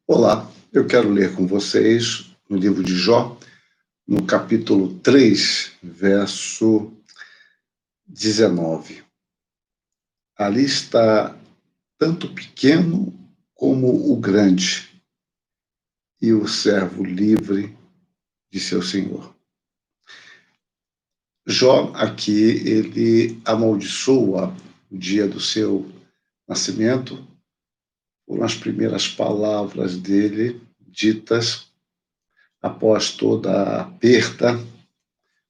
Olá, eu quero ler com vocês no livro de Jó, no capítulo 3, verso 19. Ali está tanto o pequeno como o grande, e o servo livre de seu senhor. Jó, aqui, ele amaldiçoa o dia do seu nascimento, foram as primeiras palavras dele ditas após toda a perda,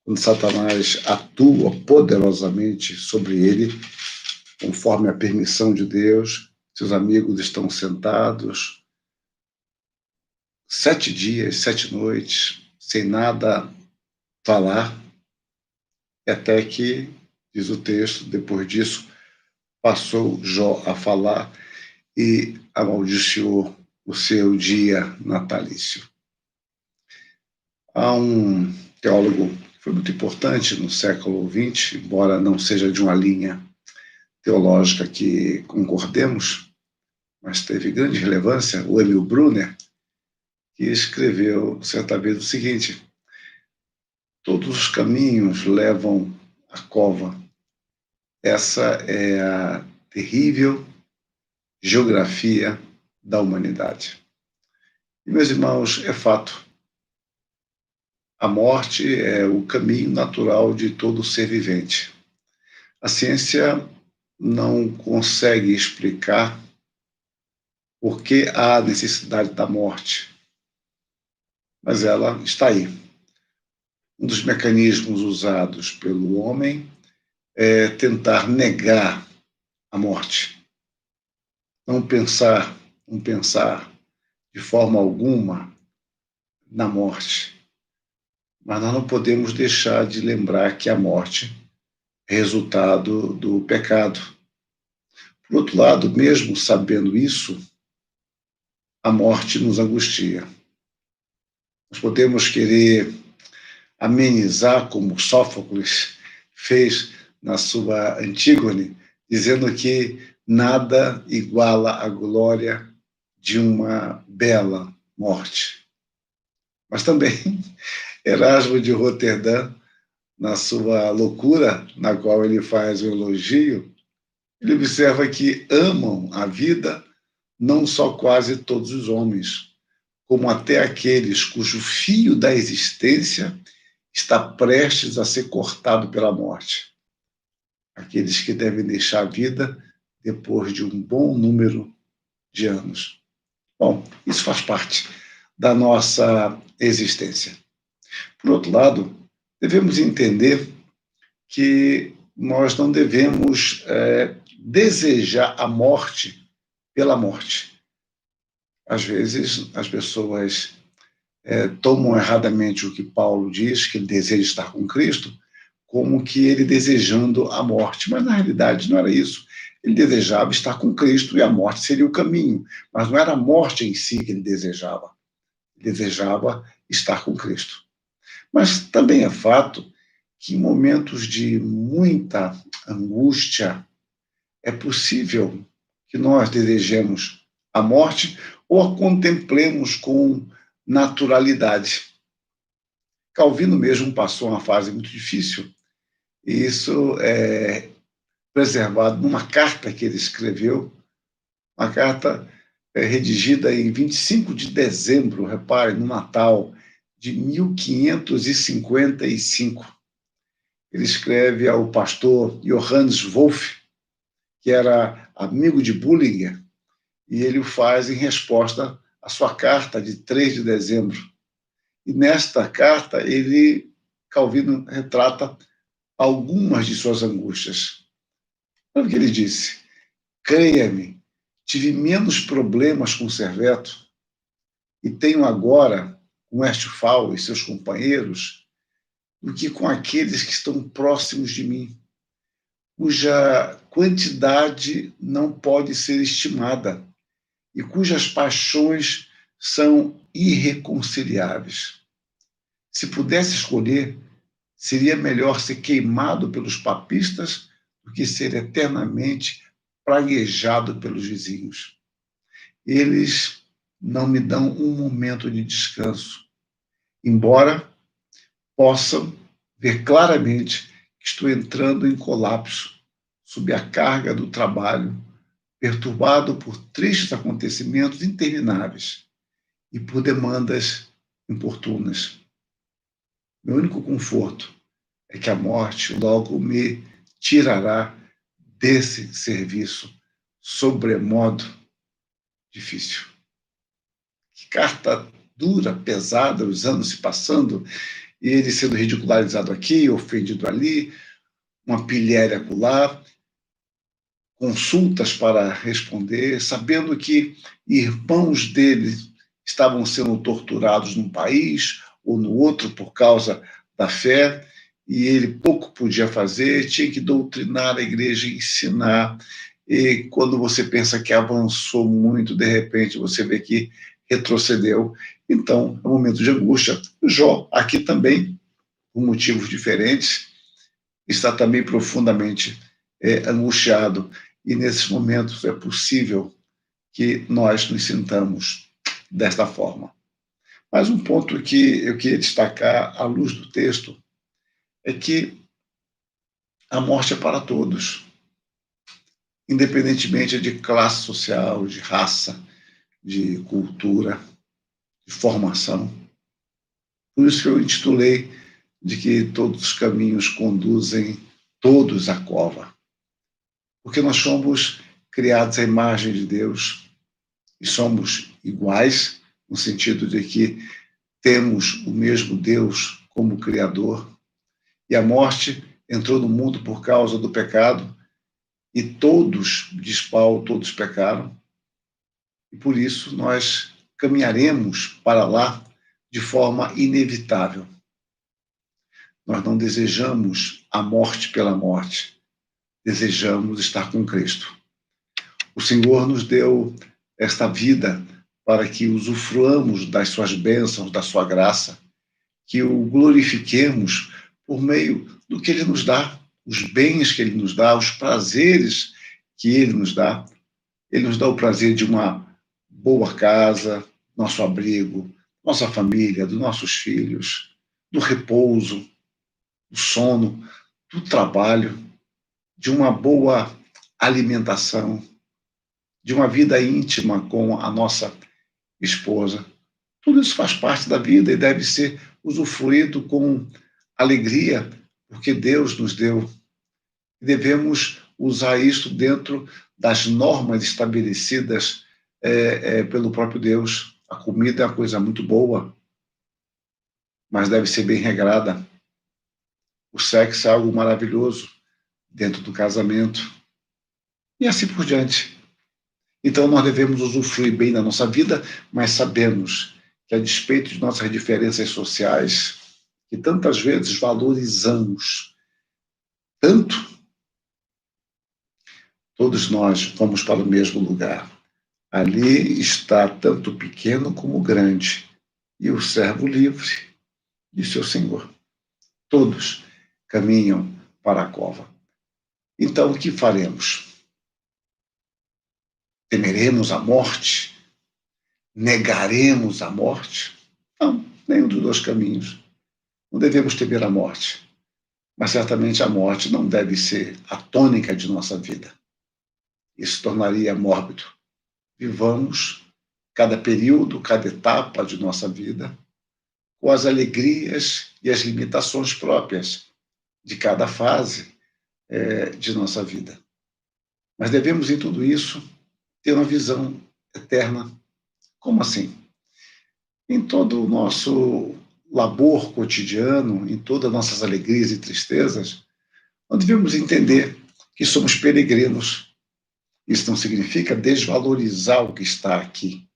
quando Satanás atua poderosamente sobre ele, conforme a permissão de Deus. Seus amigos estão sentados 7 dias, 7 noites, sem nada falar, até que, diz o texto, depois disso, passou Jó a falar e amaldiçoou o seu dia natalício. Há um teólogo que foi muito importante no século XX, embora não seja de uma linha teológica que concordemos, mas teve grande relevância, o Emil Brunner, que escreveu certa vez o seguinte: todos os caminhos levam à cova. Essa é a terrível geografia da humanidade. E, meus irmãos, é fato. A morte é o caminho natural de todo ser vivente. A ciência não consegue explicar por que há necessidade da morte, mas ela está aí. Um dos mecanismos usados pelo homem é tentar negar a morte, não pensar de forma alguma na morte. Mas nós não podemos deixar de lembrar que a morte é resultado do pecado. Por outro lado, mesmo sabendo isso, a morte nos angustia. Nós podemos querer amenizar, como Sófocles fez na sua Antígone, dizendo que nada iguala a glória de uma bela morte. Mas também Erasmo de Roterdã, na sua loucura, na qual ele faz o elogio, ele observa que amam a vida não só quase todos os homens, como até aqueles cujo fio da existência está prestes a ser cortado pela morte. Aqueles que devem deixar a vida depois de um bom número de anos. Bom, isso faz parte da nossa existência. Por outro lado, devemos entender que nós não devemos desejar a morte pela morte. Às vezes, as pessoas tomam erradamente o que Paulo diz, que ele deseja estar com Cristo, como que ele desejando a morte. Mas, na realidade, não era isso. Ele desejava estar com Cristo e a morte seria o caminho. Mas não era a morte em si que ele desejava. Ele desejava estar com Cristo. Mas também é fato que em momentos de muita angústia é possível que nós desejemos a morte ou a contemplemos com naturalidade. Calvino mesmo passou uma fase muito difícil, e isso é preservado numa carta que ele escreveu, uma carta redigida em 25 de dezembro, repare, no Natal de 1555. Ele escreve ao pastor Johannes Wolff, que era amigo de Bullinger, e ele o faz em resposta à sua carta de 3 de dezembro. E nesta carta, Calvino retrata algumas de suas angústias. Olha o que ele disse: creia-me, tive menos problemas com Serveto e tenho agora, com Westphal e seus companheiros, do que com aqueles que estão próximos de mim, cuja quantidade não pode ser estimada e cujas paixões são irreconciliáveis. Se pudesse escolher, seria melhor ser queimado pelos papistas do que ser eternamente praguejado pelos vizinhos. Eles não me dão um momento de descanso, embora possam ver claramente que estou entrando em colapso sob a carga do trabalho, perturbado por tristes acontecimentos intermináveis e por demandas importunas. Meu único conforto é que a morte logo me tirará desse serviço sobremodo difícil. Que carta dura, pesada, os anos se passando, e ele sendo ridicularizado aqui, ofendido ali, uma pilhéria acolá, consultas para responder, sabendo que irmãos dele estavam sendo torturados num país ou no outro por causa da fé, e ele pouco podia fazer, tinha que doutrinar a igreja, ensinar, e quando você pensa que avançou muito, de repente você vê que retrocedeu. Então, é um momento de angústia. Jó, aqui também, por motivos diferentes, está também profundamente angustiado. E nesses momentos é possível que nós nos sintamos desta forma. Mas um ponto que eu queria destacar à luz do texto é que a morte é para todos, independentemente de classe social, de raça, de cultura, de formação. Por isso que eu intitulei de que todos os caminhos conduzem todos à cova. Porque nós somos criados à imagem de Deus e somos iguais, no sentido de que temos o mesmo Deus como Criador, e a morte entrou no mundo por causa do pecado, e todos, diz Paulo, todos pecaram, e por isso nós caminharemos para lá de forma inevitável. Nós não desejamos a morte pela morte, desejamos estar com Cristo. O Senhor nos deu esta vida para que usufruamos das suas bênçãos, da sua graça, que o glorifiquemos por meio do que Ele nos dá, os bens que Ele nos dá, os prazeres que Ele nos dá. Ele nos dá o prazer de uma boa casa, nosso abrigo, nossa família, dos nossos filhos, do repouso, do sono, do trabalho, de uma boa alimentação, de uma vida íntima com a nossa esposa. Tudo isso faz parte da vida e deve ser usufruído com alegria, porque Deus nos deu. E devemos usar isso dentro das normas estabelecidas pelo próprio Deus. A comida é uma coisa muito boa, mas deve ser bem regrada. O sexo é algo maravilhoso dentro do casamento. E assim por diante. Então, nós devemos usufruir bem da nossa vida, mas sabemos que, a despeito de nossas diferenças sociais, que tantas vezes valorizamos tanto, todos nós vamos para o mesmo lugar. Ali está tanto o pequeno como o grande, e o servo livre de seu Senhor. Todos caminham para a cova. Então, o que faremos? Temeremos a morte? Negaremos a morte? Não, nenhum dos dois caminhos. Não devemos temer a morte, mas certamente a morte não deve ser a tônica de nossa vida. Isso tornaria mórbido. Vivamos cada período, cada etapa de nossa vida, com as alegrias e as limitações próprias de cada fase de nossa vida. Mas devemos, em tudo isso, ter uma visão eterna. Como assim? Em todo o nosso labor cotidiano, em todas as nossas alegrias e tristezas, nós devemos entender que somos peregrinos. Isso não significa desvalorizar o que está aqui,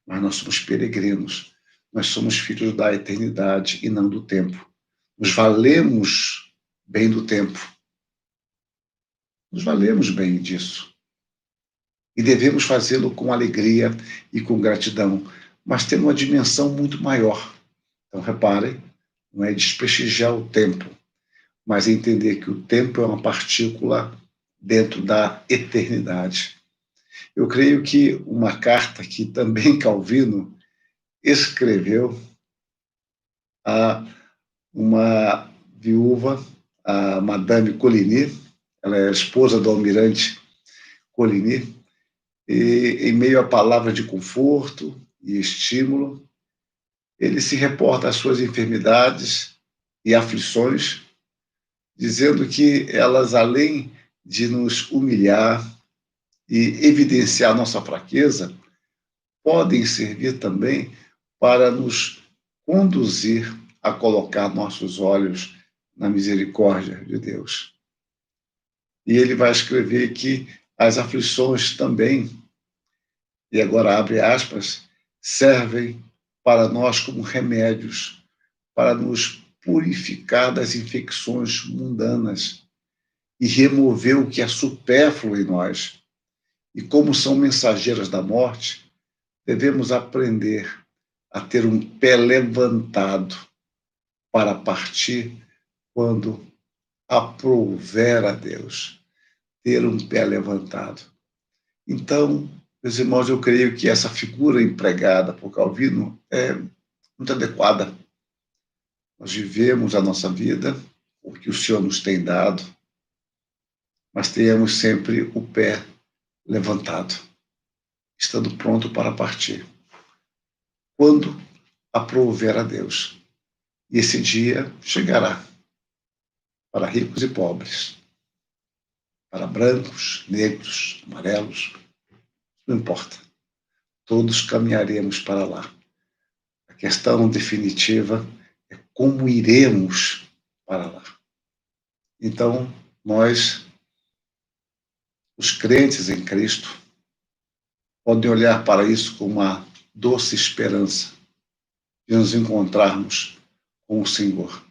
mas nós somos peregrinos. Nós somos filhos da eternidade e não do tempo. Nos valemos bem do tempo. Nos valemos bem disso. E devemos fazê-lo com alegria e com gratidão, mas tendo uma dimensão muito maior. Então, reparem, não é desprestigiar o tempo, mas entender que o tempo é uma partícula dentro da eternidade. Eu creio que uma carta que também Calvino escreveu a uma viúva, a Madame Coligny, ela é a esposa do almirante Coligny, e em meio a palavras de conforto e estímulo, ele se reporta às suas enfermidades e aflições, dizendo que elas, além de nos humilhar e evidenciar nossa fraqueza, podem servir também para nos conduzir a colocar nossos olhos na misericórdia de Deus. E ele vai escrever que as aflições também, e agora abre aspas, servem para nós como remédios, para nos purificar das infecções mundanas e remover o que é supérfluo em nós. E como são mensageiras da morte, devemos aprender a ter um pé levantado para partir quando aprouver a Deus. Ter um pé levantado. Então, meus irmãos, eu creio que essa figura empregada por Calvino é muito adequada. Nós vivemos a nossa vida, o que o Senhor nos tem dado, mas tenhamos sempre o pé levantado, estando pronto para partir. Quando aprouver a Deus. E esse dia chegará para ricos e pobres, para brancos, negros, amarelos, não importa. Todos caminharemos para lá. A questão definitiva é como iremos para lá. Então, nós, os crentes em Cristo, podem olhar para isso com uma doce esperança de nos encontrarmos com o Senhor.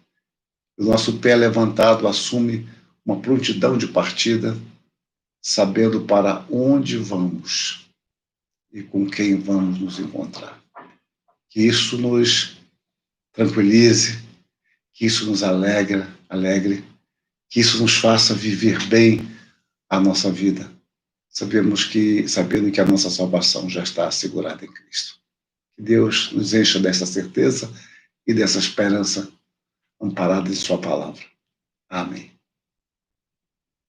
O nosso pé levantado assume uma prontidão de partida, sabendo para onde vamos e com quem vamos nos encontrar. Que isso nos tranquilize, que isso nos alegre, que isso nos faça viver bem a nossa vida, sabendo que a nossa salvação já está assegurada em Cristo. Que Deus nos encha dessa certeza e dessa esperança amparada em sua palavra. Amém.